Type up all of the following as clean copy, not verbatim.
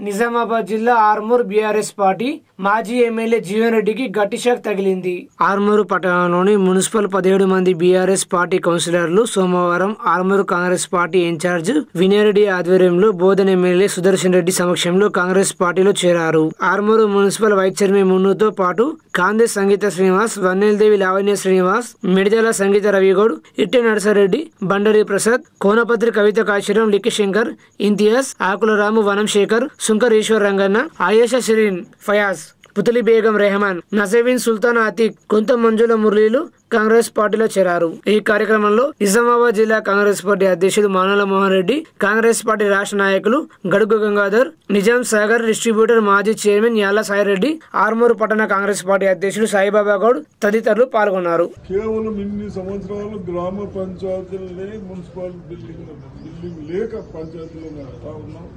నిజామాబాద్ జిల్లా Armoor BRS party మాజీ MLA Jeevan రెడ్డికి గట్టి షాక్ తగిలింది. ఆర్మూరు పట్టణంలోని మున్సిపల్ 17 మంది బీఆర్ఎస్ పార్టీ కౌన్సిలర్లు సోమవారం ఆర్మూరు కాంగ్రెస్ పార్టీ ఇన్ఛార్జ్ వినయ్ రెడ్డి ఆధ్వర్యంలో బోధన్ ఎమ్మెల్యే సుదర్శన్ రెడ్డి సమక్షంలో కాంగ్రెస్ పార్టీలో చేరారు. ఆర్మూరు మున్సిపల్ వైస్ చైర్మన్ మున్నుతో పాటు కాందే సంగీత శ్రీనివాస్, వన్నెలదేవి లావణ్య శ్రీనివాస్, మిడిదల సంగీత రవిగౌడ్, ఇట్టె నరసరెడ్డి, బండరి ప్రసాద్, కోనపత్రి కవిత కాశీరం, లిక్కి శంకర్, ఇంతియాజ్, ఆకుల రాము, వనం శేఖర్, సుంకర్ ఈశ్వర్ రంగన్న, ఆయేషా షిరీన్, ఫయాజ్, పుతలి బేగం రెహమాన్, నజీవిన్ సుల్తాన్ అతీక్, కొంత మంజుల మురళీలు కాంగ్రెస్ పార్టీలో చేరారు. ఈ కార్యక్రమంలో నిజామాబాద్ జిల్లా కాంగ్రెస్ పార్టీ అధ్యక్షుడు మానల మోహన్ రెడ్డి, కాంగ్రెస్ పార్టీ రాష్ట్ర నాయకులు గడుగు గంగాధర్, నిజాం సాగర్ డిస్ట్రిబ్యూటర్ మాజీ చైర్మన్ యాల సాయిరెడ్డి, ఆర్మూరు పట్టణ కాంగ్రెస్ పార్టీ అధ్యక్షుడు సాయిబాబా గౌడ్ తదితరులు పాల్గొన్నారు. కేవలం ఇన్ని సంవత్సరాలు గ్రామ పంచాయతీలనే మున్సిపల్ బిల్డింగ్ లేక పంచాయతీలో నడుస్తా ఉన్నాం.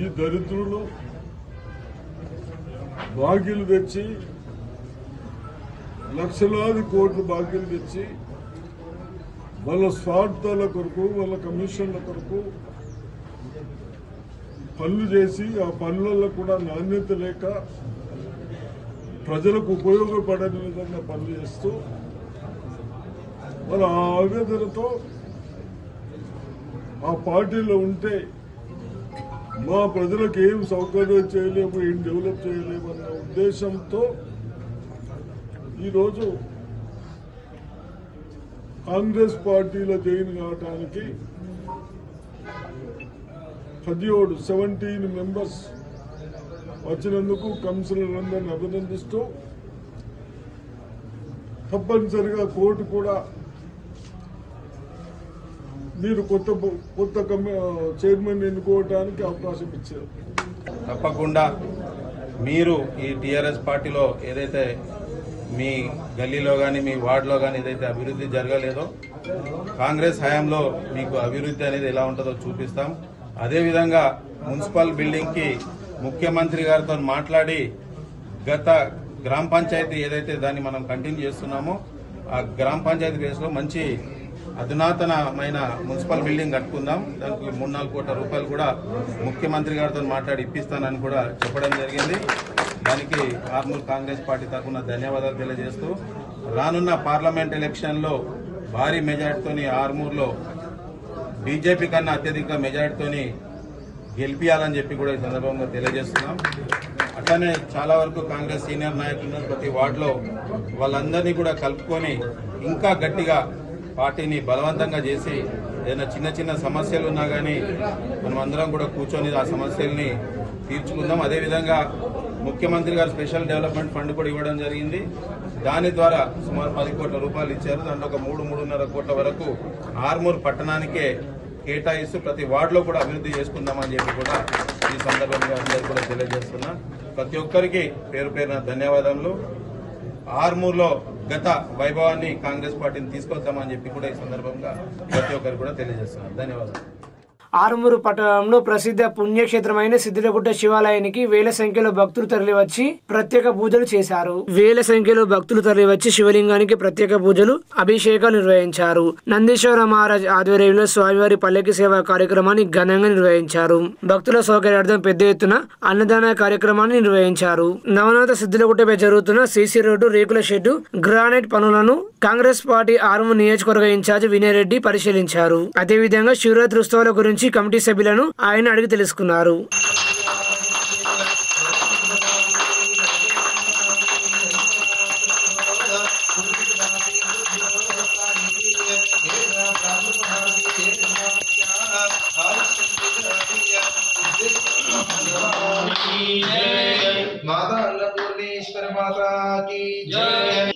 ఈ దరిద్రులు బాకీలు తెచ్చి లక్షలాది కోట్లు బాకీలు తెచ్చి వాళ్ళ స్వార్థాల కొరకు, వాళ్ళ కమిషన్ల కొరకు పనులు చేసి ఆ పనులలో కూడా నాణ్యత లేక ప్రజలకు ఉపయోగపడని విధంగా పనులు చేస్తూ వాళ్ళ ఆవేదనతో ఆ పార్టీలో ఉంటే మా ప్రజలకు ఏం సౌకర్యం చేయలేము, ఏం డెవలప్ చేయలేము అన్న ఉద్దేశంతో ఈరోజు కాంగ్రెస్ పార్టీలో జాయిన్ కావడానికి 17 మెంబర్స్ వచ్చినందుకు కౌన్సిలర్లందరినీ అభినందిస్తూ తప్పనిసరిగా కోర్టు కూడా మీరు కొత్త చైర్మన్ ఎన్నుకోవడానికి అవకాశం ఇచ్చారు. తప్పకుండా మీరు ఈ టీఆర్ఎస్ పార్టీలో ఏదైతే మీ గల్లీలో కానీ మీ వార్డులో కానీ ఏదైతే అభివృద్ధి జరగలేదో కాంగ్రెస్ హయాంలో మీకు అభివృద్ధి అనేది ఎలా ఉంటుందో చూపిస్తాం. అదేవిధంగా మున్సిపల్ బిల్డింగ్కి ముఖ్యమంత్రి గారితో మాట్లాడి గత గ్రామ పంచాయతీ ఏదైతే దాన్ని మనం కంటిన్యూ చేస్తున్నామో ఆ గ్రామ పంచాయతీ బేస్లో మంచి అధునాతనమైన మున్సిపల్ బిల్డింగ్ కట్టుకుందాం. దానికి 3-4 కోట్ల రూపాయలు కూడా ముఖ్యమంత్రి గారితో మాట్లాడి ఇప్పిస్తానని కూడా చెప్పడం జరిగింది. దానికి ఆర్మూర్ కాంగ్రెస్ పార్టీ తరఫున ధన్యవాదాలు తెలియజేస్తూ రానున్న పార్లమెంట్ ఎలక్షన్లో భారీ మెజార్టీతోని ఆర్మూర్లో బీజేపీ కన్నా అత్యధిక మెజార్టీతోని గెలిపియాలని చెప్పి కూడా ఈ సందర్భంగా తెలియజేస్తున్నాం. అట్లనే చాలా వరకు కాంగ్రెస్ సీనియర్ నాయకులు ప్రతి వార్డులో వాళ్ళందరినీ కూడా కలుపుకొని ఇంకా గట్టిగా పార్టీని బలవంతంగా చేసి ఏదైనా చిన్న సమస్యలు ఉన్నా కానీ మనం అందరం కూడా కూర్చొని ఆ సమస్యల్ని తీర్చుకుందాం. అదేవిధంగా ముఖ్యమంత్రి గారు స్పెషల్ డెవలప్మెంట్ ఫండ్ కూడా ఇవ్వడం జరిగింది. దాని ద్వారా సుమారు 10 కోట్ల రూపాయలు ఇచ్చారు. దాంట్లో ఒక 3-3.5 కోట్ల వరకు ఆర్మూర్ పట్టణానికే కేటాయిస్తూ ప్రతి వార్డులో కూడా అభివృద్ధి చేసుకుందామని చెప్పి కూడా ఈ సందర్భంగా అందరికీ కూడా తెలియజేస్తున్నా. ప్రతి ఒక్కరికి పేరు పేరున ధన్యవాదాలు. ఆర్మూర్లో గత వైభవాన్ని కాంగ్రెస్ పార్టీని తీసుకొద్దామని చెప్పి కూడా ఈ సందర్భంగా ప్రతి ఒక్కరికి కూడా తెలియజేస్తున్నాను. ధన్యవాదాలు. ఆర్మూరు పట్టణంలో ప్రసిద్ధ పుణ్యక్షేత్రమైన సిద్ధిలగుట్ట శివాలయానికి వేల సంఖ్యలో భక్తులు తరలివచ్చి ప్రత్యేక పూజలు చేశారు. వేల సంఖ్యలో భక్తులు తరలివచ్చి శివలింగానికి ప్రత్యేక పూజలు, అభిషేకాలు నిర్వహించారు. నందీశ్వర మహారాజ్ ఆధ్వర్యంలో స్వామివారి పల్లకి సేవ కార్యక్రమాన్ని ఘనంగా నిర్వహించారు. భక్తుల సౌకర్యార్థం పెద్ద ఎత్తున అన్నదాన కార్యక్రమాన్ని నిర్వహించారు. నవనాథ సిద్ధిలగుట్టపై జరుగుతున్న సీసీ రోడ్డు, రేకుల షెడ్డు, గ్రానైట్ పనులను కాంగ్రెస్ పార్టీ ఆర్మూర్ నియోజకవర్గ ఇన్ఛార్జ్ వినయ్ రెడ్డి పరిశీలించారు. అదేవిధంగా శివరాత్రి ఉత్సవాల గురించి కమిటీ సభ్యులను ఆయన అడిగి తెలుసుకున్నారు. माता अन्नपूर्णेश्वर माता की जय।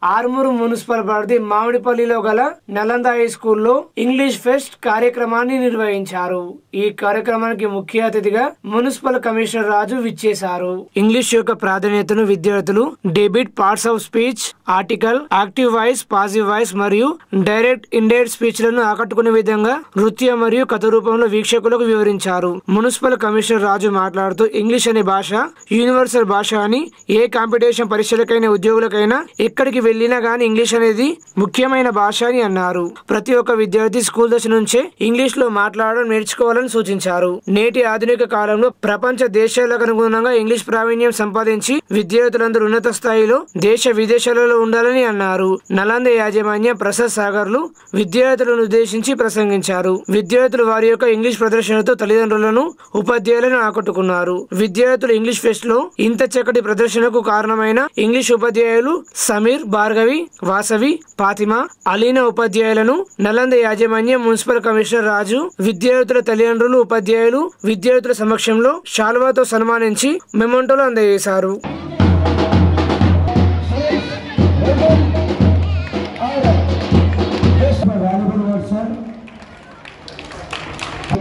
ఆర్మూరు మున్సిపల్ పరిధి మామిడిపల్లిలో గల నలంద హై స్కూల్లో ఇంగ్లీష్ ఫెస్ట్ కార్యక్రమాన్ని నిర్వహించారు. ఈ కార్యక్రమానికి ముఖ్య అతిథిగా మున్సిపల్ కమిషనర్ రాజు విచ్చేశారు. ఇంగ్లీష్ యొక్క ప్రాధాన్యతను విద్యార్థులు debit, parts of speech, article, active voice, passive voice మరియు డైరెక్ట్, ఇండైరెక్ట్ స్పీచ్ లను ఆకట్టుకునే విధంగా నృత్య మరియు కథ రూపంలో వీక్షకులకు వివరించారు. మున్సిపల్ కమిషనర్ రాజు మాట్లాడుతూ ఇంగ్లీష్ అనే భాష యూనివర్సల్ భాష అని, ఏ కాంపిటీషన్ పరీక్షలకైనా ఉద్యోగులకైనా ఎక్కడికి వెళ్లినా గానీ ఇంగ్లీష్ అనేది ముఖ్యమైన భాష అని అన్నారు. ప్రతి ఒక్క విద్యార్థి స్కూల్ దశ నుంచే ఇంగ్లీష్ లో మాట్లాడడం నేర్చుకోవాలని సూచించారు. నేటి ఆధునిక కాలంలో ప్రపంచ దేశాలకు అనుగుణంగా ఇంగ్లీష్ ప్రావీణ్యం సంపాదించి విద్యార్థులందరూ ఉన్నత స్థాయిలో దేశ విదేశాలలో ఉండాలని అన్నారు. నలంద యాజమాన్యం ప్రసాద్ సాగర్లు విద్యార్థులను ఉద్దేశించి ప్రసంగించారు. విద్యార్థులు వారి యొక్క ఇంగ్లీష్ ప్రదర్శనతో తల్లిదండ్రులను, ఉపాధ్యాయులను ఆకట్టుకున్నారు. విద్యార్థులు ఇంగ్లీష్ ఫెస్ట్ లో ఇంత చక్కటి ప్రదర్శనకు కారణమైన ఇంగ్లీష్ ఉపాధ్యాయులు సమీర్, భార్గవి, వాసవి, ఫాతిమా, అలీనా ఉపాధ్యాయులను నలంద యాజమాన్యం, మున్సిపల్ కమిషనర్ రాజు విద్యార్థుల తల్లిదండ్రులు, ఉపాధ్యాయులు విద్యార్థుల సమక్షంలో శాల్వాతో సన్మానించి మెమోంటోలు అందజేశారు.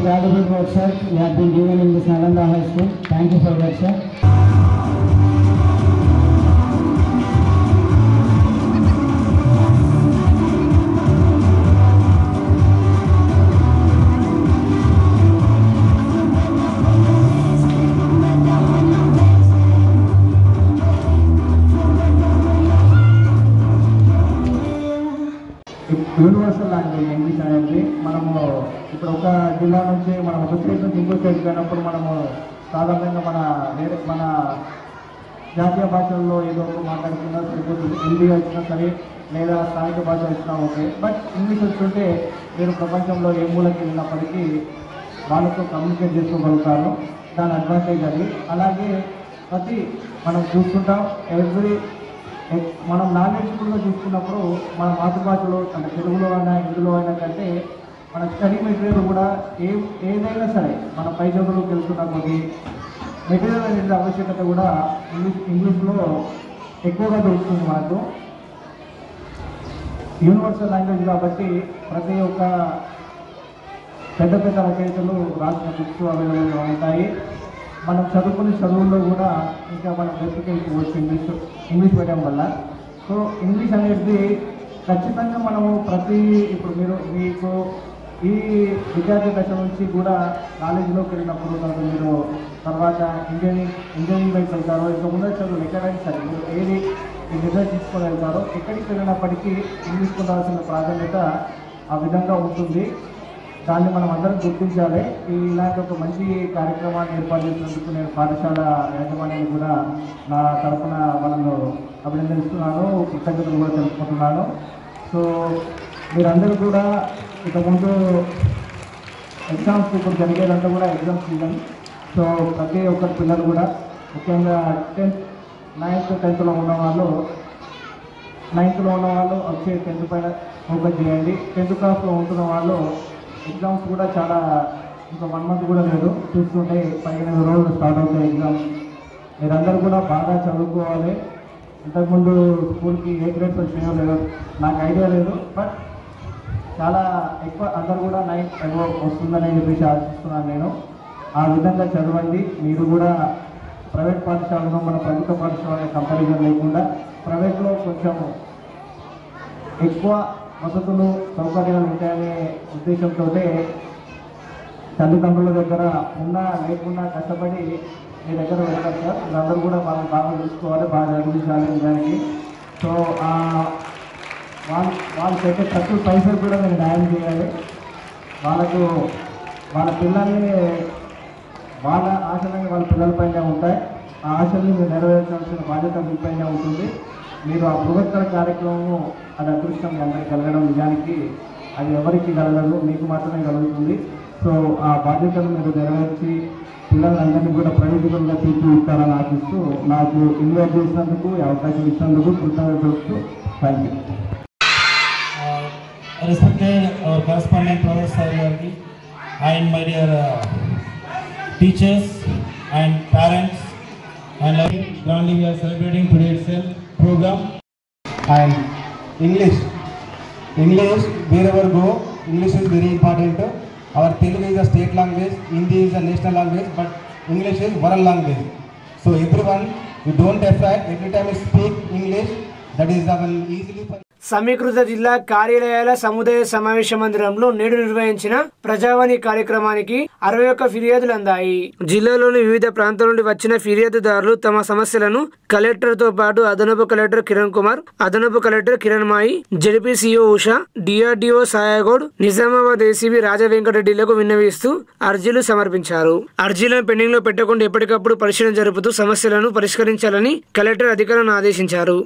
Valuable work, sir, you have been given in this Nalanda High School. Thank you for that, sir. Universal language English అనేది మనము ఇప్పుడు ఒక జిల్లా నుంచి మనం ఒక స్టేట్ నుంచి ఇంకో స్టేట్ పోయినప్పుడు మనము సాధారణంగా మన జాతీయ భాషల్లో ఏదో ఒక మాట్లాడుతున్నా సరిపోతుంది. హిందీ వచ్చినా సరే లేదా స్థానిక భాష వచ్చినా ఓకే. బట్ ఇంగ్లీష్ వస్తుంటే మీరు ప్రపంచంలో ఏ మూలకి వెళ్ళినప్పటికీ వాళ్ళతో కమ్యూనికేట్ చేసుకోగలుగుతారు. దాని అడ్వాంటేజ్ అది. అలాగే మనం చూసుకుంటాం మనం నాలెడ్జ్ కూడా చూసుకున్నప్పుడు మన మాతృభాషలో అంటే తెలుగులో అయినా హిందీలో అయినా కంటే మన స్టడీ మెటీరియల్ కూడా ఏదైనా సరే మన పై చదువులోకి వెళ్తున్న కొద్ది మెటీరియల్ అనేది ఆవశ్యకత కూడా ఇంగ్లీష్లో ఎక్కువగా దొరుకుతుంది మనకు. యూనివర్సల్ లాంగ్వేజ్ కాబట్టి ప్రతి ఒక్క పెద్ద పెద్ద రచయితలు రాసిన బుక్స్ అవైలబుల్గా ఉంటాయి. మనం చదువుకునే చదువుల్లో కూడా ఇంకా మనం వెతుకెళ్ళిపోవచ్చు ఇంగ్లీష్ మీడియం వల్ల. సో ఇంగ్లీష్ అనేది ఖచ్చితంగా మనము ఇప్పుడు మీకు ఈ విద్యార్థి దశ నుంచి కూడా కాలేజీలోకి వెళ్ళినప్పుడు మీరు తర్వాత ఇంజనీరింగ్ వైపు వెళ్తారో, ఇంకా ఉన్నత చదువులు ఎక్కడైనా సరే మీరు ఏది నిర్ణయం తీసుకొని వెళ్తారో ఎక్కడికి వెళ్ళినప్పటికీ ఇంగ్లీష్ ఉండాల్సిన ప్రాధాన్యత ఆ విధంగా ఉంటుంది. దాన్ని మనం అందరం గుర్తించాలి. ఇలాంటి ఒక మంచి కార్యక్రమాన్ని ఏర్పాటు చేసినందుకు నేను పాఠశాల యాజమాన్యాన్ని కూడా నా తరఫున వాళ్ళను అభినందిస్తున్నాను, కృతజ్ఞతలు కూడా తెలుసుకుంటున్నాను. సో మీరందరూ కూడా ఇంతకుముందు ఎగ్జామ్స్ ఇప్పుడు జరిగేదంతా కూడా ఎగ్జామ్స్ సీజన్. సో ప్రతి ఒక్క పిల్లలు కూడా ముఖ్యంగా 10th, 9th, 10thలో ఉన్నవాళ్ళు వచ్చే 10th పైన ఫోకస్ చేయండి. 10th క్లాస్లో ఉంటున్న వాళ్ళు ఎగ్జామ్స్ కూడా చాలా ఇంకా 1 month కూడా లేదు, చూస్తుంటే 15 రోజులు స్టార్ట్ అవుతాయి ఎగ్జామ్స్. మీరందరూ కూడా బాగా చదువుకోవాలి. ఇంతకుముందు స్కూల్కి ఏ గ్రేడ్స్ వచ్చినాయో లేదో నాకు ఐడియా లేదు, బట్ చాలా ఎక్కువ అందరూ కూడా 9 above వస్తుందని చెప్పేసి ఆశిస్తున్నాను నేను. ఆ విధంగా చదవండి. మీరు కూడా ప్రైవేట్ పాఠశాలలో మన ప్రభుత్వ పాఠశాల కంపారిజన్ లేకుండా ప్రైవేట్లో కొంచెం ఎక్కువ వసతులు సౌకర్యాలు ఉంటాయనే ఉద్దేశంతో తల్లిదండ్రుల దగ్గర ఉన్నా లేకున్నా కష్టపడి మీ దగ్గర వెళ్తారు సార్. మీరందరూ కూడా బాగా చూసుకోవాలి, బాగా చదివించాలి నిజానికి. సో వాళ్ళు పెట్టే ప్రతి పైసలు కూడా మీరు న్యాయం చేయాలి. వాళ్ళ పిల్లల్ని వాళ్ళ ఆశలన్నీ వాళ్ళ పిల్లలపైనే ఉంటాయి. ఆ ఆశల్ని మీరు నెరవేర్చాల్సిన బాధ్యత మీపైనే ఉంటుంది. మీరు ఆ బృహత్తర కార్యక్రమము అది అదృష్టం అందరికీ కలగడం నిజానికి అది ఎవరికి కలగదు, మీకు మాత్రమే కలుగుతుంది. సో ఆ బాధ్యతను మీరు నెరవేర్చి పిల్లలందరినీ కూడా ప్రయోజనంగా తీర్చిదిద్దాలని ఆశిస్తూ నాకు ఇన్వైట్ చేసినందుకు, ఈ అవకాశం ఇచ్చినందుకు కృతజ్ఞతలు తెలుపుతూ thank you. Respected our correspondent Professor Yargi and my dear teachers and parents, and grandly we are celebrating today's program. And English, wherever go, English is very important. Our Telugu is a state language, Hindi is a national language, but English is world language. So everyone, you don't afraid, every time you speak English, that is easily. సమీకృత జిల్లా కార్యాలయాల సముదాయ సమావేశ మందిరంలో నేడు నిర్వహించిన ప్రజావాణి కార్యక్రమానికి 61 ఫిర్యాదులు అందాయి. జిల్లాలోని వివిధ ప్రాంతాల నుండి వచ్చిన ఫిర్యాదుదారులు తమ సమస్యలను కలెక్టర్ తో పాటు అదనపు కలెక్టర్ కిరణ్ కుమార్, అదనపు collector Kiran Mayi, ZPCEO Usha, DRDO Sayagoud, Nizamabad ACB రాజవెంకటరెడ్డిలకు విన్నవిస్తూ అర్జీలు సమర్పించారు. అర్జీలను పెండింగ్ లో పెట్టకుండా ఎప్పటికప్పుడు పరిశీలన జరుపుతూ సమస్యలను పరిష్కరించాలని కలెక్టర్ అధికారులను ఆదేశించారు.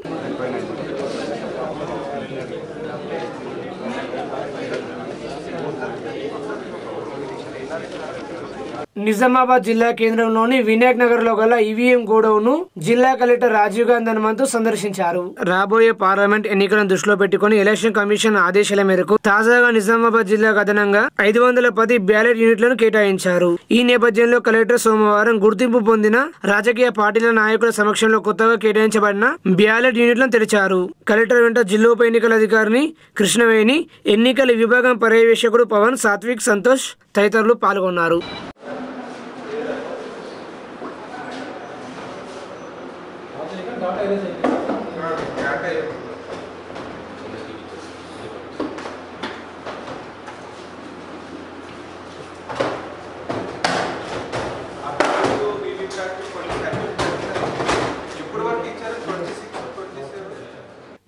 నిజామాబాద్ జిల్లా కేంద్రంలోని వినాయక్ నగర్ లో గల ఈవీఎం గోడౌన్ ను జిల్లా కలెక్టర్ రాజీవ్ గాంధీ హనుమంతు సందర్శించారు. రాబోయే పార్లమెంట్ ఎన్నికలను దృష్టిలో పెట్టుకుని ఎలక్షన్ కమిషన్ ఆదేశాల మేరకు తాజాగా నిజామాబాద్ జిల్లాకు అదనంగా 510 బ్యాలెట్ యూనిట్లను కేటాయించారు. ఈ నేపథ్యంలో కలెక్టర్ సోమవారం గుర్తింపు పొందిన రాజకీయ పార్టీల నాయకుల సమక్షంలో కొత్తగా కేటాయించబడిన బ్యాలెట్ యూనిట్లను తెరిచారు. కలెక్టర్ వెంట జిల్లా ఉప ఎన్నికల అధికారిని కృష్ణవేణి, ఎన్నికల విభాగం పర్యవేక్షకుడు పవన్, సాత్విక్, సంతోష్ తదితరులు పాల్గొన్నారు.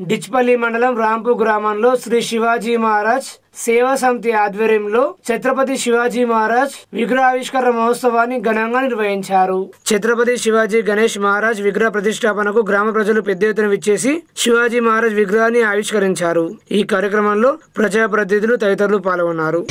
డిచ్పల్లి మండలం రాంపూర్ గ్రామంలో శ్రీ శివాజీ మహారాజ్ సేవా సమితి ఆధ్వర్యంలో ఛత్రపతి శివాజీ మహారాజ్ విగ్రహావిష్కరణ మహోత్సవాన్ని ఘనంగా నిర్వహించారు. ఛత్రపతి శివాజీ గణేష్ మహారాజ్ విగ్రహ ప్రతిష్టాపనకు గ్రామ ప్రజలు పెద్ద ఎత్తున విచ్చేసి శివాజీ మహారాజ్ విగ్రహాన్ని ఆవిష్కరించారు. ఈ కార్యక్రమంలో ప్రజాప్రతినిధులు తదితరులు పాల్గొన్నారు.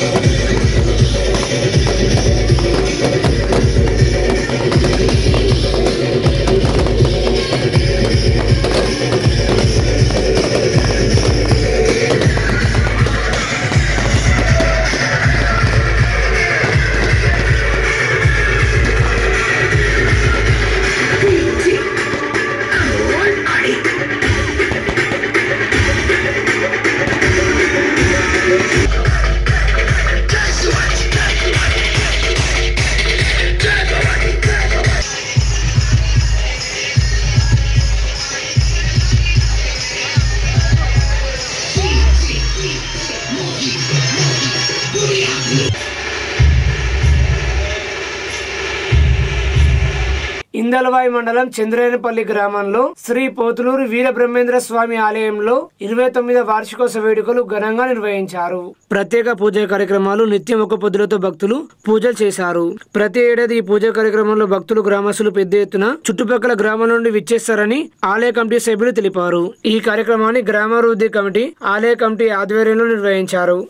ఇందలవాయి మండలం చంద్రేనపల్లి గ్రామంలో శ్రీ పోతులూరు వీర బ్రహ్మేంద్ర స్వామి ఆలయంలో 29వ వార్షికోత్సవ వేడుకలు ఘనంగా నిర్వహించారు. ప్రత్యేక పూజా కార్యక్రమాలు, నిత్యం ఒక పొద్దులతో భక్తులు పూజలు చేశారు. ప్రతి ఏడాది ఈ పూజా కార్యక్రమంలో భక్తులు, గ్రామస్తులు పెద్ద ఎత్తున చుట్టుపక్కల గ్రామాల నుండి విచ్చేస్తారని ఆలయ కమిటీ సభ్యులు తెలిపారు. ఈ కార్యక్రమాన్ని గ్రామాభివృద్ధి కమిటీ, ఆలయ కమిటీ ఆధ్వర్యంలో నిర్వహించారు.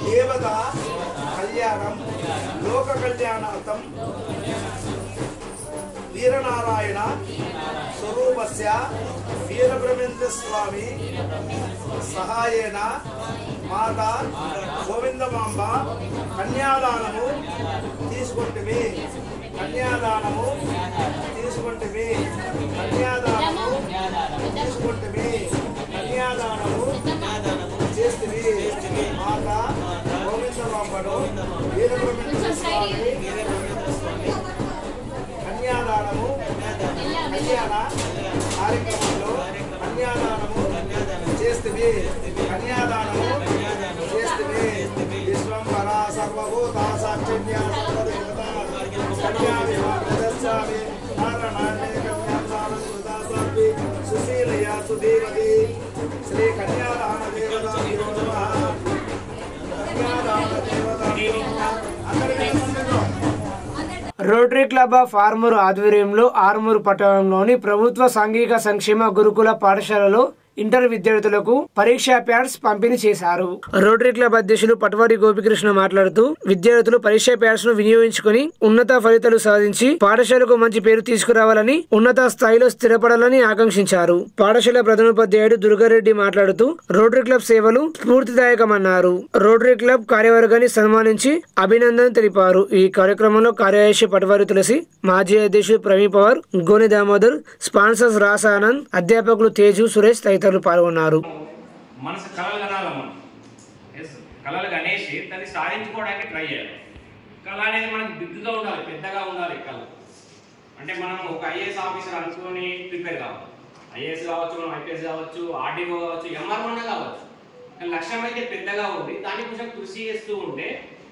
దేవతా కళ్యాణం లోక కళ్యాణార్థం వీరనారాయణ స్వరూపస్య వీరబ్రహ్మేంద్ర స్వామి సహాయేన మాతా గోవిందమాంబ కన్యాదానము తీసుకుంటుమి కన్యాదానము తీసుకుంటుమి కన్యాదానము తీసుకుంటుమి కన్యాదానము చేస్తుంది మాతా గోవిందమాంబను వీరబ్రహ్మేంద్ర స్వామి కన్యాదానము కళ్యాణ కార్యక్రమంలో కన్యాదానము చేస్తుంది కన్యాదానము చేస్తుంది విశ్వంభర సర్వభూత సాక్షిణ్య సర్వదేవత కన్యా వివాహమి నారాయణే కన్యాదానం కృతాసాపి సుశీలయ సుధీమతి శ్రీ కన్యాదాన దేవతా కన్యాదాన దేవతా రోటరీ క్లబ్ ఆఫ్ ఆర్మూర్ ఆధ్వర్యంలో ఆర్మూర్ పట్టణంలోని ప్రభుత్వ సాంఘిక సంక్షేమ గురుకుల పాఠశాలలో ఇంటర్ విద్యార్థులకు పరీక్షా ప్యాడ్స్ పంపిణీ చేశారు. రోటరీ క్లబ్ అధ్యక్షులు పటవారి గోపికృష్ణ మాట్లాడుతూ విద్యార్థులు పరీక్షా ప్యాడ్స్ ను వినియోగించుకుని ఉన్నత ఫలితాలు సాధించి పాఠశాలకు మంచి పేరు తీసుకురావాలని, ఉన్నత స్థాయిలో స్థిరపడాలని ఆకాంక్షించారు. పాఠశాల ప్రధానోపాధ్యాయుడు దుర్గారెడ్డి మాట్లాడుతూ రోటరీ క్లబ్ సేవలు స్ఫూర్తిదాయకమన్నారు. రోటరీ క్లబ్ కార్యవర్గాన్ని సన్మానించి అభినందన తెలిపారు. ఈ కార్యక్రమంలో కార్యదర్శి పటవారి తులసి, మాజీ అధ్యక్షుడు ప్రవీణ్ పవార్, గోని దామోదర్, స్పాన్సర్స్ రాసానంద్, అధ్యాపకులు తేజు, సురేష్ తదితరులు పాల్గొన్నారు. మనసు కళలు గణేసి దాన్ని సాధించుకోవడానికి ట్రై చేయాలి. కళ అనేది మనకు బిగ్గుగా ఉండాలి, పెద్దగా ఉండాలి. కళ అంటే మనం ఒక ఐఏఎస్ ఆఫీసర్ అనుకుని ప్రిపేర్ కావాలి. ఐఏఎస్ కావచ్చు, మనం ఐపీఎస్ కావచ్చు, ఆర్డీఓ కావచ్చు, ఎంఆర్ఓనే కావచ్చు. లక్ష్యం అయితే పెద్దగా ఉంది. దాన్ని కొంచెం కృషి చేస్తూ ఉంటే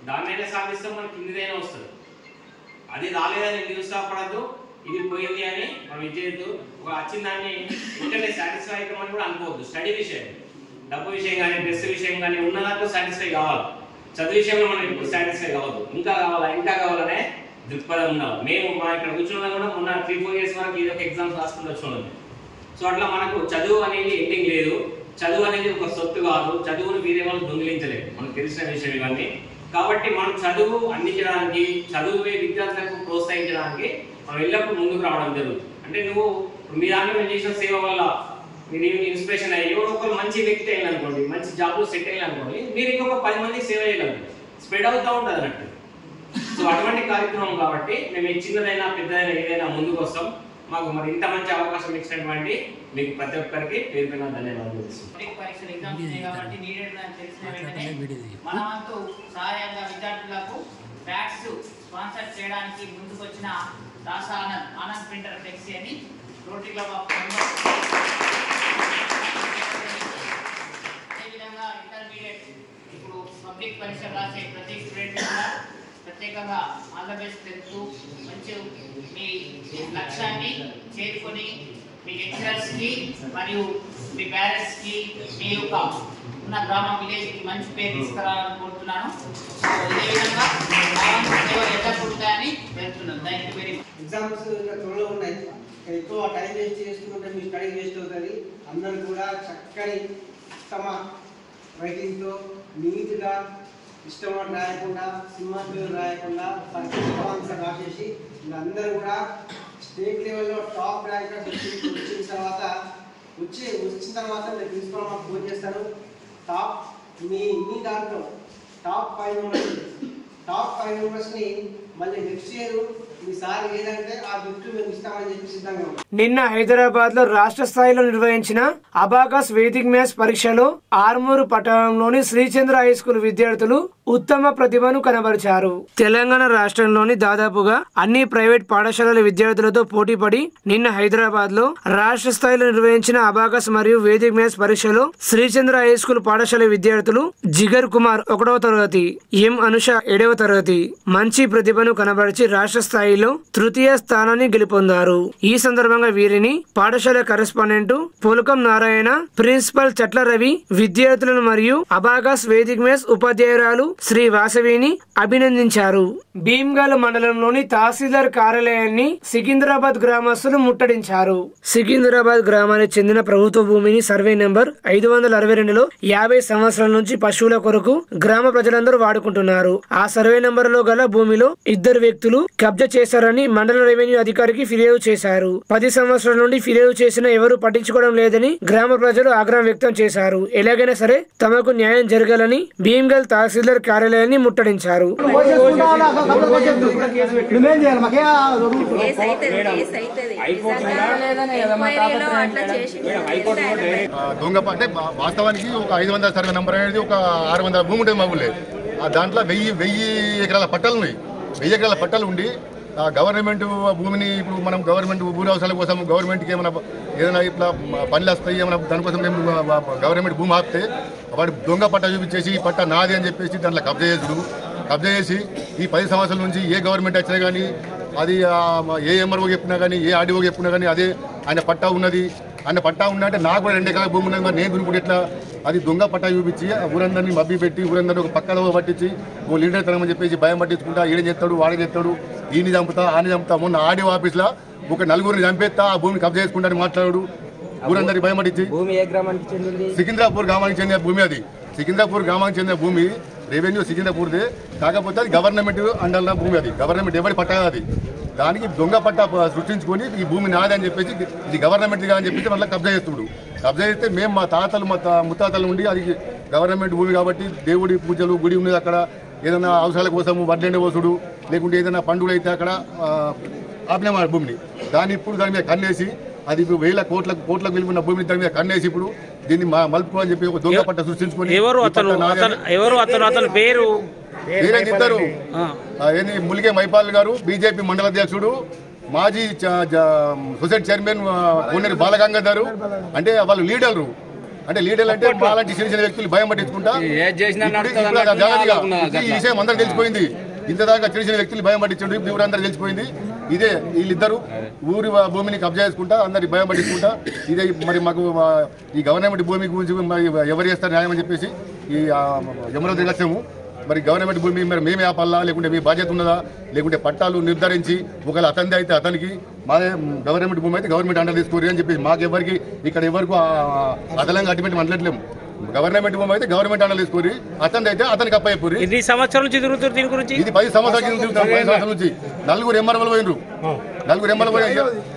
దాన్నైనా సాధిస్తాం, మనకి కిందిదైనా వస్తుంది. అది రాలేదని నిరుత్సాహపడద్దు, ఇది పోయింది అని మనం ఇచ్చేయద్దు. ఒక వచ్చిన దాన్ని ఇంటర్నే సాటిస్ఫై అవుతామని కూడా అనుకోవద్దు. స్టడీ విషయం, డబ్బు విషయం కానీ, డ్రెస్ విషయం కానీ ఉన్న దాంట్లో సాటిస్ఫై కావాలి. చదువు విషయంలో మనం ఇప్పుడు సాటిస్ఫై కావద్దు. ఇంకా కావాలనే దృక్పథం ఉండాలి. మేము మా ఇక్కడ కూర్చున్నా కూడా మొన్న 3-4 years వరకు ఇది ఒక ఎగ్జామ్స్ రాసుకుంటూ వచ్చున్నాం. సో అట్లా మనకు చదువు అనేది ఎండింగ్ లేదు. చదువు అనేది ఒక సొత్తు కాదు. చదువును వీరే వాళ్ళు దొంగిలించలేదు, మనకు తెలిసిన విషయం ఇవన్నీ. కాబట్టి మనం చదువు అందించడానికి, చదువుే విద్యార్థులకు ప్రోత్సహించడానికి మనం ఎల్లప్పుడూ ముందుకు రావడం జరుగుతుంది. అంటే నువ్వు మీ దాంట్లో చేసిన సేవ వల్ల మీరు ఇన్స్పిరేషన్ అయ్యి ఎవరో ఒకరు మంచి వ్యక్తి అయ్యాలనుకోండి, మంచి జాబ్లో సెట్ అయ్యాలనుకోండి, మీరు ఇంకొక 10 మందికి సేవ చేయగలరు. స్ప్రెడ్ అవుతూ ఉంటుంది అన్నట్టు. సో అటువంటి కార్యక్రమం కాబట్టి మేము చిన్నదైనా పెద్దదైనా ఏదైనా ముందుకు వస్తాం. మాకు మరి ఇంత మంచి అవకాశం ఇచ్చినటువంటి మీకు ప్రతి ఒక్కరికి పేరు పైన ధన్యవాదాలు. పరీక్షలు ఎగ్జామ్స్ ఉన్నాయి కాబట్టి నీడెడ్ అని తెలిసిన వెంటనే మన వంతు సహాయంగా విద్యార్థులకు బ్యాగ్స్ స్పాన్సర్ చేయడానికి ముందుకు వచ్చిన దాసా ఆనంద్ ప్రింటర్ ఫ్లెక్సీ అని రోటరీ క్లబ్ ఆఫ్ అదేవిధంగా ఇంటర్మీడియట్ ఇప్పుడు పబ్లిక్ పరీక్ష రాసే ప్రతి స్టూడెంట్ కూడా ప్రత్యేకంగా ఆల్ ద బెస్ట్ తెలుపుతూ మంచి మీ లక్ష్యాన్ని చేరుకొని మీ లెక్చరర్స్కి మరియు మీ పేరెంట్స్కి మీ యొక్క ఉన్న గ్రామ విలేజ్కి మంచి పేరు తీసుకురావాలని కోరుతున్నాను. ఇదే విధంగా ఎల్లకుంటాయని వెళ్తున్నాను. Thank you very much. Exams త్వరలో ఉన్నాయి. ఎక్కువ టైం వేస్ట్ చేసుకుంటే మీ స్టడీ వేస్ట్ అవుతుంది. అందరూ కూడా చక్కని ఉత్తమ రైటింగ్తో నీట్గా ఇష్టం రాయకుండా, సినిమా పేరు రాయకుండా ఆన్సర్ రాసేసి అందరూ కూడా స్టేట్ లెవెల్లో టాప్ ర్యాంకర్స్ వచ్చిన తర్వాత నేను ప్రిన్సిపల్ మాకు ఫోన్ చేస్తాను. మీ దాంట్లో టాప్ 5 మెంబర్స్ని మళ్ళీ నెక్స్ట్ ఇయర్ ఈసారి ఏదంటే ఆ గిఫ్ట్ మేము ఇస్తామని చెప్పి సిద్ధంగా ఉన్నాం. నిన్న హైదరాబాద్ లో రాష్ట్ర స్థాయిలో నిర్వహించిన అబాకస్ వేదిక్ మ్యాథ్స్ పరీక్షలో ఆర్మూరు పట్టణంలోని శ్రీచంద్ర హై స్కూల్ విద్యార్థులు ఉత్తమ ప్రతిభను కనబరిచారు. తెలంగాణ రాష్ట్రంలోని దాదాపుగా అన్ని ప్రైవేట్ పాఠశాలల విద్యార్థులతో పోటీపడి నిన్న హైదరాబాద్ లో రాష్ట్ర స్థాయిలో నిర్వహించిన అబాకస్ మరియు వేదిక్ మ్యాథ్స్ పరీక్షలో శ్రీచంద్ర హై స్కూల్ పాఠశాల విద్యార్థులు జిగర్ కుమార్ 1వ తరగతి, ఎం అనుష 7వ తరగతి మంచి ప్రతిభను కనబరిచి రాష్ట్ర స్థాయిలో తృతీయ స్థానాన్ని గెలుపొందారు. ఈ సందర్భంగా వీరిని పాఠశాల కరెస్పాండెంట్ పోలకం నారాయణ, ప్రిన్సిపల్ చట్ల రవి, విద్యార్థులను మరియు అబాకస్ వేదిక్ మ్యాథ్స్ ఉపాధ్యాయురాలు శ్రీ వాసవిని అభినందించారు. భీమ్గల్ మండలంలోని తహసీల్దార్ కార్యాలయాన్ని సికింద్రాబాద్ గ్రామస్తులు ముట్టడించారు. సికింద్రాబాద్ గ్రామానికి చెందిన ప్రభుత్వ భూమిని సర్వే నెంబర్ 562లో 50 సంవత్సరాల నుంచి పశువుల కొరకు గ్రామ ప్రజలందరూ వాడుకుంటున్నారు. ఆ సర్వే నెంబర్ లో గల భూమిలో 2 వ్యక్తులు కబ్జా చేశారని మండల రెవెన్యూ అధికారికి ఫిర్యాదు చేశారు. 10 సంవత్సరాల నుండి ఫిర్యాదు చేసినా ఎవరు పట్టించుకోవడం లేదని గ్రామ ప్రజలు ఆగ్రహం వ్యక్తం చేశారు. ఎలాగైనా సరే తమకు న్యాయం జరగాలని భీమ్గల్ తహసీల్దార్ కార్యాలయాన్ని ముట్టడించారు. దొంగ అంటే వాస్తవానికి ఒక 500 సర్వే నెంబర్ అనేది ఒక 600 భూమి ఉంటుంది మా ఊళ్ళో. దాంట్లో 1000 ఎకరాల పట్టాలు ఉన్నాయి. 1000 ఎకరాల పట్టాలు ఉండి గవర్నమెంట్ భూమిని ఇప్పుడు మనం గవర్నమెంట్ భూమి అవసరాల కోసం గవర్నమెంట్కి ఏదైనా ఇట్లా పనులు వస్తాయి ఏమైనా దానికోసం మేము గవర్నమెంట్ భూమి ఆపితే వాడు దొంగ పట్ట చూపించేసి ఈ పట్ట నాది అని చెప్పేసి దాంట్లో కబ్జా చేసి ఈ 10 సంవత్సరాల నుంచి ఏ గవర్నమెంట్ వచ్చినా కానీ అది ఏ ఎంఆర్ఓ చెప్పినా కానీ ఏ ఆర్డీఓ చెప్పినా కానీ అదే ఆయన పట్టా ఉన్నది. ఆయన పట్టా ఉన్నదంటే నాకు కూడా 2 ఎకరాల భూమి ఉన్నది, మరి నేను దున్నుకుంటే ఎట్లా? అది దొంగ పట్టా చూపించి ఊరందరినీ మబ్బి పెట్టి ఊరందరినీ ఒక పక్కన పట్టించి ఓ లీడర్ తనమని చెప్పేసి భయం పట్టించుకుంటా ఈయన చేస్తాడు వాడే చేస్తాడు, ఈయన చంపుతా ఆని చంపుతా. మొన్న ఆర్డీఓ ఆఫీస్లో ఒక 4 చంపేస్తా ఆ భూమిని కబ్జా చేసుకుంటా మాట్లాడు. ఊరందరికి భయపడించి భూమి ఏ గ్రామానికి చెందింది? సికింద్రాపూర్ గ్రామానికి చెందిన భూమి అది. సికింద్రాపూర్ గ్రామానికి చెందిన భూమి రెవెన్యూ సికింద్రాపూర్దే, కాకపోతే అది గవర్నమెంట్ అండర్ల భూమి. అది గవర్నమెంట్ ఎవరి పట్టా అది. దానికి దొంగ పట్టా సృష్టించుకొని ఈ భూమి నాది అని చెప్పేసి ఇది గవర్నమెంట్గా అని చెప్పేసి మళ్ళీ కబ్జా చేస్తుడు. కబ్జా చేస్తే మేము మా తాతలు ముత్తాతలు ఉండి అది గవర్నమెంట్ భూమి కాబట్టి దేవుడి పూజలు గుడి ఉన్నది అక్కడ, ఏదైనా అవసరాల కోసము వడ్లెండ కోసుడు లేకుంటే ఏదైనా పండుగలు అయితే అక్కడ ఆపినామా భూమిని. ఇప్పుడు దాని మీద కన్నేసి అది వేల కోట్లకు విలువన్న భూమిని దాని మీద కన్నేసి ఇప్పుడు దీన్ని మలుపు అని చెప్పి ఒక దొంగ పట్ట సృష్టించుకొని పేరేంటి ఇద్దరు ఏంది ములిగే మైపాల్ గారు బీజేపీ మండల అధ్యక్షుడు, మాజీ సొసైటీ చైర్మన్ కోనేరు బాలగంగాధర్. అంటే వాళ్ళు లీడర్లు. అంటే లీడర్లు అంటే అలాంటి చిన్న చిన్న వ్యక్తులు భయం పట్టించుకుంటా ఈ విషయం అందరికి తెలిసిపోయింది. ఇంతదాకా చిన్న చిన్న వ్యక్తులు భయం పట్టించండి ఊరందరూ తెలిసిపోయింది. ఇదే వీళ్ళిద్దరు ఊరి భూమిని కబ్జా చేసుకుంటా అందరికి భయం పట్టించుకుంటా ఇదే మరి మాకు ఈ గవర్నమెంట్ భూమి గురించి మరి ఎవరు చేస్తారు న్యాయం అని చెప్పేసి ఈ యమరాజు లక్ష్యము. మరి గవర్నమెంట్ భూమి మరి మేమే ఆపాలా లేకుంటే మీ బాధ్యత ఉన్నదా లేకుంటే పట్టాలు నిర్ధారించి ఒకవేళ అతనిది అయితే అతనికి మాదే గవర్నమెంట్ భూమి అయితే గవర్నమెంట్ అండర్ తీసుకోరు అని చెప్పేసి మాకు ఎవరికి ఇక్కడ ఎవరికి అదనంగా అడ్డుపెట్టి అనట్లేము. గవర్నమెంట్ భూమి అయితే గవర్నమెంట్ అండర్ తీసుకోరి, అతనిది అయితే అతనికి అప్పయ్యపూరి. ఇది సంవత్సరం నుంచి తిరుగుతారు దీని గురించి. ఇది 10 సంవత్సరాల నుంచి 4 ఎంఆర్ఓలు పోయినరు. 4 ఎంఆర్ఓ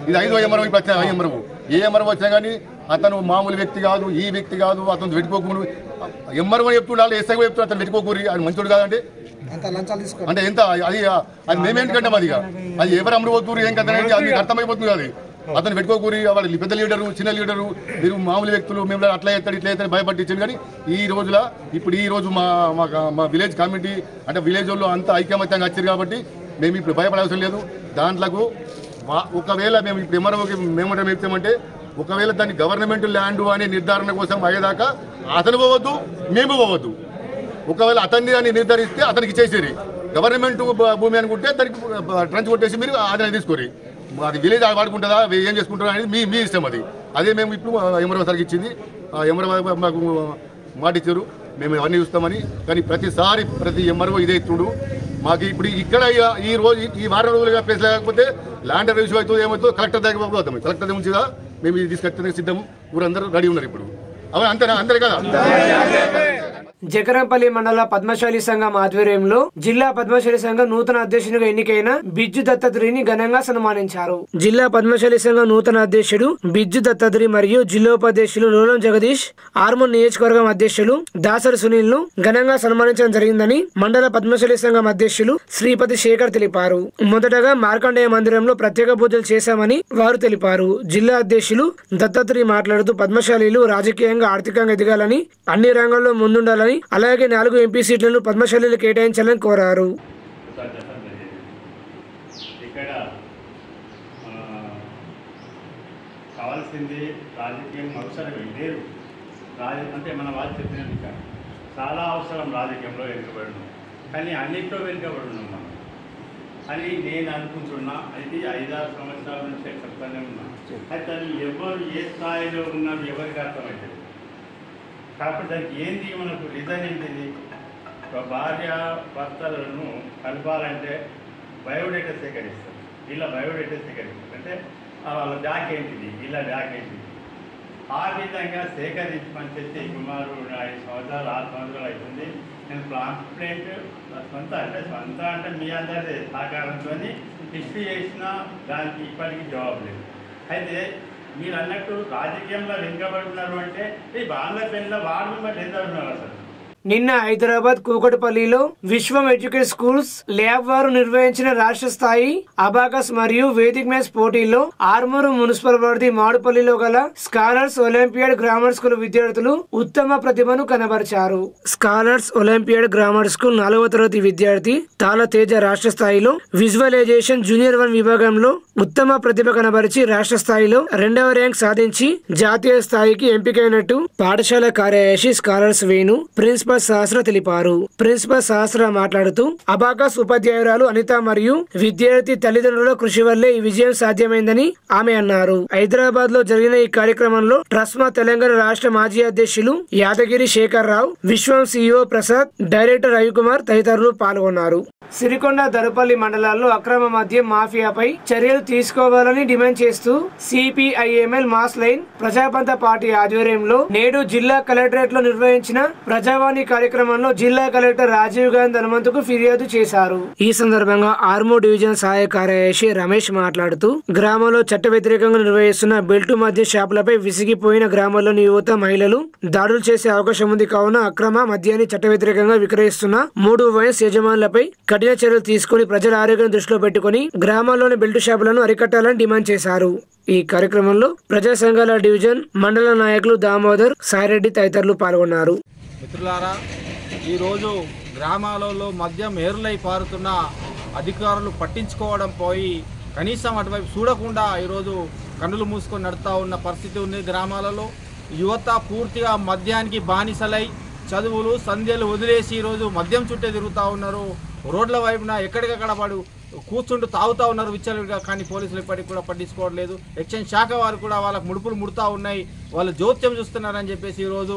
ఇది 5వ ఎంఆర్ఓ ఇప్పుడు వచ్చిన ఎంఆర్ఓ. ఏ ఎంఆర్ఓ వచ్చినా కానీ అతను మామూలు వ్యక్తి కాదు, ఈ వ్యక్తి కాదు, అతను పెట్టుకోకూడదు. ఎంఆర్ఓ చెప్తుండాలి, ఎస్ఐ చెప్తున్నా అతను పెట్టుకోకూరి. అది మంచోడు కాదంటే అంటే ఎంత అది మేమేంటికంటాం అది అది ఎవరు అమలు పోతున్నారు ఏం కదా అది మీకు అర్థమైపోతుంది. అది అతను పెట్టుకోకూరి. వాళ్ళు పెద్ద లీడరు చిన్న లీడరు మీరు మామూలు వ్యక్తులు మేము అట్లా ఎత్తాడు ఇట్లా ఎత్తాడు భయపట్టించాను. కానీ ఈ రోజు మా విలేజ్ కమిటీ అంటే విలేజ్ వాళ్ళు అంతా ఐకమత్యంగా వచ్చారు కాబట్టి మేము ఇప్పుడు భయపడవలసిన లేదు. దాంట్లకు ఒకవేళ మేము ఇప్పుడు ఎంఆర్ఓకి మేమంటే చెప్తామంటే ఒకవేళ దాన్ని గవర్నమెంట్ ల్యాండ్ అనే నిర్ధారణ కోసం అయ్యేదాకా అతను పోవద్దు మేము పోవద్దు. ఒకవేళ అతన్ని అని నిర్ధారిస్తే అతనికి ఇచ్చేసేది. గవర్నమెంట్ భూమి అనుకుంటే దానికి ట్రంచ్ కొట్టేసి మీరు అతన్ని తీసుకోరి. అది విలేజ్ వాడుకుంటుందా ఏం చేసుకుంటారా అనేది మీ ఇష్టం. అదే మేము ఇప్పుడు ఎంఆర్ఓ సార్కి ఇచ్చింది. ఎంఆర్ఓ మాకు మాట ఇచ్చారు మేము అవన్నీ చూస్తామని. కానీ ప్రతి ఎంఆర్ఓ ఇదే ఇచ్చుడు మాకు. ఇప్పుడు ఇక్కడ ఈ వారం రోజులుగా ప్లేస్ లేకపోతే ల్యాండ్ ఇష్యూ అవుతుంది ఏమవుతుందో కలెక్టర్ దగ్గర పోతాం. కలెక్టర్ దగ్గర నుంచిగా మేము ఇది తీసుకొచ్చడానికి సిద్ధం. ఊరందరూ రెడీ ఉన్నారు ఇప్పుడు. అవును అంతేనా? అందరే కదా. జకరంపల్లి మండల పద్మశాలి సంఘం ఆధ్వర్యంలో జిల్లా పద్మశాలి సంఘం నూతన అధ్యక్షునిగా ఎన్నికైన బిజ్జు దత్తాత్రేయని ఘనంగా సన్మానించారు. జిల్లా పద్మశాలి సంఘం నూతన అధ్యక్షుడు బిజ్జు దత్తాత్రేయ మరియు జిల్లోపాధ్యక్షులు లోలం జగదీష్, ఆర్మూర్ నియోజకవర్గం అధ్యక్షులు దాసరి సునీల్ ను ఘనంగా సన్మానించడం జరిగిందని మండల పద్మశాలి సంఘం అధ్యక్షులు శ్రీపతి శేఖర్ తెలిపారు. మొదటగా మార్కండేయ మందిరంలో ప్రత్యేక పూజలు చేశామని వారు తెలిపారు. జిల్లా అధ్యక్షులు దత్తాత్రేయ మాట్లాడుతూ పద్మశాలీలు రాజకీయంగా ఆర్థికంగా ఎదగాలని, అన్ని రంగాల్లో ముందుండాలని, అలాగే 4 ఎంపీ సీట్లను పద్మశాలీలు కేటాయించాలని కోరారు. ఇక్కడ కావాల్సింది రాజకీయం అవసరం లేదు. అంటే మన వాళ్ళు చెప్పినట్టు చాలా అవసరం రాజకీయంలో వెనుకబడినాం. కానీ అన్నింటిలో వెనుకబడినాం మనం అని నేను అనుకుంటున్నా. అయితే 5-6 సంవత్సరాల నుంచి చెప్తానే ఉన్నా. అయితే ఎవరు ఏ స్థాయిలో ఉన్నారు ఎవరికి అర్థమవుతుంది. కాబట్టి దానికి ఏంటి మనకు రీజన్ ఏంటిది? భార్య భర్తలను కలపాలంటే బయోడేటా సేకరిస్తారు. ఇలా బయోడేటా సేకరిస్తారు అంటే వాళ్ళ బ్యాక్ ఏంటిది, ఇలా బ్యాక్ ఏంటిది, ఆ విధంగా సేకరించమని చెప్పి సుమారు 5 సంవత్సరాలు 6 సంవత్సరాలు అవుతుంది. నేను కంప్లైంట్ సొంత అంటే మీ అందరి సహకారంతో ఇష్యూ చేసినా దానికి ఇప్పటికీ జవాబు లేదు. అయితే మీరు అన్నట్టు రాజకీయంలో వెనుకబడి ఉన్నారు అంటే ఈ బాంగ్లా పెన్లో వాడు మిమ్మల్ని ఎంత ఉన్నారు అసలు. నిన్న హైదరాబాద్ కూకట్పల్లిలో విశ్వం ఎడ్యుకేట్ స్కూల్స్ ల్యాబ్ వారు నిర్వహించిన రాష్ట్ర స్థాయి అబాకస్ మరియు వేదిక్ మ్యాథ్స్ పోటీల్లో ఆర్మూరు మున్సిపల్ పరిధి మాడుపల్లిలో గల స్కాలర్స్ ఒలింపియాడ్ గ్రామర్ స్కూల్ విద్యార్థులు ఉత్తమ ప్రతిభను కనబరిచారు. స్కాలర్స్ ఒలింపియాడ్ గ్రామర్ స్కూల్ 4వ తరగతి విద్యార్థి తాళ తేజ రాష్ట్ర స్థాయిలో విజువలైజేషన్ జూనియర్ 1 విభాగంలో ఉత్తమ ప్రతిభ కనబరిచి రాష్ట్ర స్థాయిలో 2వ ర్యాంక్ సాధించి జాతీయ స్థాయికి ఎంపికైనట్టు పాఠశాల కార్యదర్శి స్కాలర్స్ వేణు ప్రిన్సిపల్ సహస్ర తెలిపారు. ప్రిన్సిపల్ సహస్ర మాట్లాడుతూ అబాకస్ ఉపాధ్యాయురాలు అనిత మరియు విద్యార్థి తల్లిదండ్రుల కృషి వల్లే ఈ విజయం సాధ్యమైందని ఆమె అన్నారు. హైదరాబాద్ లో జరిగిన ఈ కార్యక్రమంలో ట్రస్మా తెలంగాణ రాష్ట్ర మాజీ అధ్యక్షులు యాదగిరి శేఖర్ రావు, విశ్వం CEO ప్రసాద్, డైరెక్టర్ రవికుమార్ తదితరులు పాల్గొన్నారు. సిరికొండ దరుపల్లి మండలాల్లో అక్రమ మద్యం మాఫియాపై చర్యలు తీసుకోవాలని డిమాండ్ చేస్తూ సిపిఐఎంఎల్ మాస్ లైన్ ప్రజాపంత పార్టీ ఆధ్వర్యంలో నేడు జిల్లా కలెక్టరేట్ లో నిర్వహించిన ప్రజావాణి కార్యక్రమంలో జిల్లా కలెక్టర్ రాజీవ్ గాంధీ హనుమంతుకు ఫిర్యాదు చేశారు. ఈ సందర్భంగా ఆర్మూర్ డివిజన్ సహాయ కార్యదర్శి రమేష్ మాట్లాడుతూ గ్రామంలో చట్ట వ్యతిరేకంగా నిర్వహిస్తున్న బెల్టు మద్యం షాపులపై విసిగిపోయిన గ్రామాల్లోని యువత మహిళలు దాడులు చేసే అవకాశం ఉంది కావున అక్రమ మద్యాన్ని చట్ట వ్యతిరేకంగా విక్రయిస్తున్న 3 వైన్స్ యజమానులపై కఠిన చర్యలు తీసుకుని ప్రజల ఆరోగ్యం దృష్టిలో పెట్టుకుని గ్రామాల్లోని బెల్టు షాపులను అరికట్టాలని డిమాండ్ చేశారు. ఈ కార్యక్రమంలో ప్రజా సంఘాల డివిజన్ మండల నాయకులు దామోదర్, సాయిరెడ్డి తదితరులు పాల్గొన్నారు. మిత్రులారా, ఈరోజు గ్రామాలలో మద్యం ఏరులై పారుతున్న అధికారులు పట్టించుకోవడం పోయి కనీసం అటువైపు చూడకుండా ఈరోజు కన్నులు మూసుకొని నడుస్తూ ఉన్న పరిస్థితి ఉంది. గ్రామాలలో యువత పూర్తిగా మద్యానికి బానిసలై చదువులు సంధ్యలు వదిలేసి ఈరోజు మద్యం చుట్టే తిరుగుతూ ఉన్నారు. రోడ్ల వైపున ఎక్కడికక్కడ వాడు కూర్చుంటూ తాగుతూ ఉన్నారు విచ్చలవిడిగా. కానీ పోలీసులు ఇప్పటికి కూడా పట్టించుకోవట్లేదు. ఎక్సైజ్ శాఖ వారు కూడా వాళ్ళకు ముడుపులు ముడుతూ ఉన్నాయి, వాళ్ళు జోత్యం చూస్తున్నారని చెప్పేసి ఈరోజు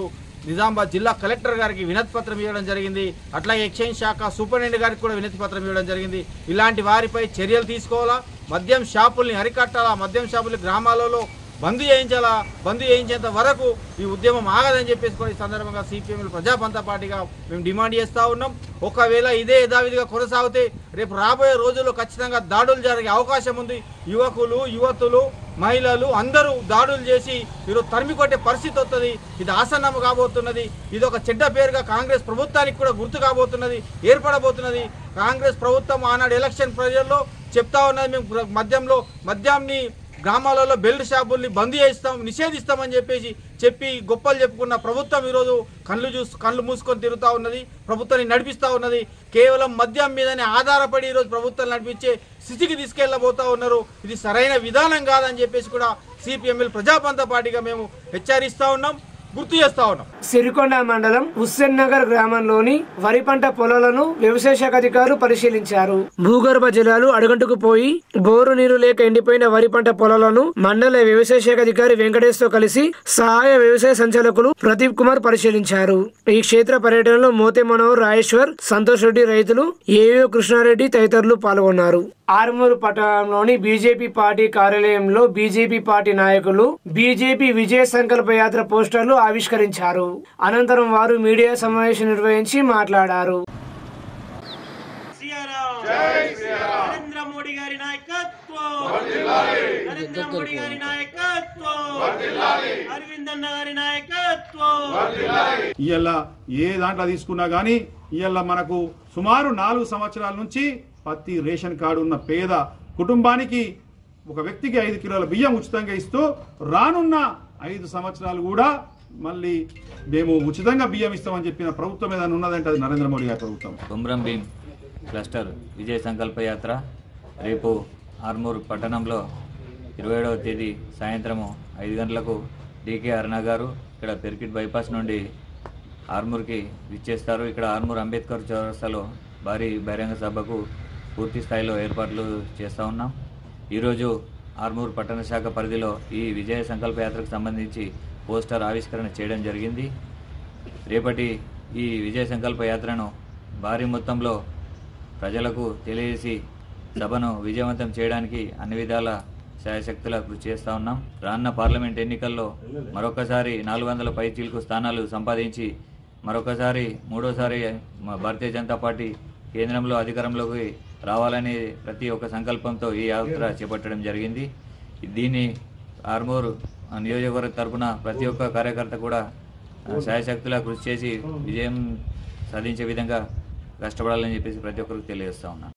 నిజామాబాద్ జిల్లా కలెక్టర్ గారికి వినతి పత్రం ఇవ్వడం జరిగింది. అట్లాగే ఎక్సైజ్ శాఖ సూపరింటెండెంట్ గారికి కూడా వినతి పత్రం ఇవ్వడం జరిగింది. ఇలాంటి వారిపై చర్యలు తీసుకోవాలా, మద్యం షాపుల్ని అరికట్టాలా, మద్యం షాపులు గ్రామాలలో బంద్ చేయించాలా, బంద్ చేయించేంత వరకు ఈ ఉద్యమం ఆగదని చెప్పేసి కూడా ఈ సందర్భంగా సిపిఎం ప్రజాపంత పార్టీగా మేము డిమాండ్ చేస్తూ ఉన్నాం. ఒకవేళ ఇదే యథావిధిగా కొనసాగితే రేపు రాబోయే రోజుల్లో ఖచ్చితంగా దాడులు జరిగే అవకాశం ఉంది. యువకులు, యువతులు, మహిళలు అందరూ దాడులు చేసి ఈరోజు తరిమి కొట్టే పరిస్థితి వస్తుంది. ఇది ఆసన్నము కాబోతున్నది. ఇది ఒక చెడ్డ పేరుగా కాంగ్రెస్ ప్రభుత్వానికి కూడా గుర్తు కాబోతున్నది, ఏర్పడబోతున్నది. కాంగ్రెస్ ప్రభుత్వం ఆనాడు ఎలక్షన్ ప్రజల్లో చెప్తా ఉన్నది, మేము మద్యాన్ని గ్రామాలలో బెల్ట్ షాపుల్ని బంద్ చేస్తాం, నిషేధిస్తామని చెప్పి గొప్పలు చెప్పుకున్న ప్రభుత్వం ఈరోజు కళ్ళు మూసుకొని తిరుగుతూ ఉన్నది, ప్రభుత్వాన్ని నడిపిస్తూ ఉన్నది. కేవలం మద్యం మీదనే ఆధారపడి ఈరోజు ప్రభుత్వాన్ని నడిపించే స్థితికి తీసుకెళ్లబోతా ఉన్నారు. ఇది సరైన విధానం కాదని చెప్పేసి కూడా సిపిఎంఎల్ ప్రజాపంత పార్టీగా మేము హెచ్చరిస్తూ ఉన్నాం, గుర్తు చేస్తా ఉన్నాం. సిరికొండ మండలం హుస్సేన్ నగర్ గ్రామంలోని వరి పంట పొలాలను వ్యవసాయ శాఖ అధికారులు పరిశీలించారు. భూగర్భ జలాలు అడుగంటుకు పోయి బోరు నీరు లేక ఎండిపోయిన వరి పంట పొలాలను మండల వ్యవసాయ శాఖ అధికారి వెంకటేష్ తో కలిసి సహాయ వ్యవసాయ సంచాలకులు ప్రదీప్ కుమార్ పరిశీలించారు. ఈ క్షేత్ర పర్యటనలో మోతే మనోహర్, రాజేశ్వర్, సంతోష్ రెడ్డి రైతులు, ఏవో కృష్ణారెడ్డి తదితరులు పాల్గొన్నారు. ఆర్మూరు పట్టణంలోని బీజేపీ పార్టీ కార్యాలయంలో బీజేపీ పార్టీ నాయకులు బీజేపీ విజయ సంకల్ప యాత్ర పోస్టర్లు ఆవిష్కరించారు. అనంతరం వారు మీడియా సమావేశం నిర్వహించి మాట్లాడారు. నరేంద్ర మోడీ గారి నాయకత్వం, నరేంద్ర మోడీ గారి నాయకత్వం, అరవింద్ అన్న గారి నాయకత్వం. ఇవాళ ఏ దాంట్లో తీసుకున్నా కానీ ఇవాళ మనకు సుమారు 4 సంవత్సరాల నుంచి ప్రతి రేషన్ కార్డు ఉన్న పేద కుటుంబానికి ఒక వ్యక్తికి 5 కిలోల బియ్యం ఉచితంగా ఇస్తూ రానున్న 5 సంవత్సరాలు కూడా మళ్ళీ మేము ఉచితంగా బియ్యం ఇస్తామని చెప్పిన ప్రభుత్వం ఏదైనా ఉన్నదంటే అది నరేంద్ర మోడీ గారి ప్రభుత్వం. కొమ్రం భీం క్లస్టర్ విజయ సంకల్ప యాత్ర రేపు ఆర్మూర్ పట్టణంలో 27వ తేదీ సాయంత్రము 5 గంటలకు డికే అరుణ గారు ఇక్కడ పెర్కిట్ బైపాస్ నుండి ఆర్మూర్కి విచ్చేస్తారు. ఇక్కడ ఆర్మూర్ అంబేద్కర్ చౌరస్తాలో భారీ బహిరంగ సభకు పూర్తి స్థాయిలో ఏర్పాట్లు చేస్తూ ఉన్నాం. ఈరోజు ఆర్మూర్ పట్టణ శాఖ పరిధిలో ఈ విజయ సంకల్ప యాత్రకు సంబంధించి పోస్టర్ ఆవిష్కరణ చేయడం జరిగింది. రేపటి ఈ విజయ సంకల్ప యాత్రను భారీ మొత్తంలో ప్రజలకు తెలియజేసి సభను విజయవంతం చేయడానికి అన్ని విధాల శాయశక్తులా కృషి చేస్తూ ఉన్నాం. రానున్న పార్లమెంట్ ఎన్నికల్లో మరొకసారి 400 పైచీలకు స్థానాలు సంపాదించి మరొకసారి 3వసారి భారతీయ జనతా పార్టీ కేంద్రంలో అధికారంలోకి రావాలనే ప్రతి ఒక్క సంకల్పంతో ఈ యాత్ర చేపట్టడం జరిగింది. దీన్ని ఆర్మూర్ నియోజకవర్గ తరఫున ప్రతి ఒక్క కార్యకర్త కూడా శాయశక్తులా కృషి చేసి విజయం సాధించే విధంగా కష్టపడాలని చెప్పేసి ప్రతి ఒక్కరికి తెలియజేస్తా ఉన్నాను.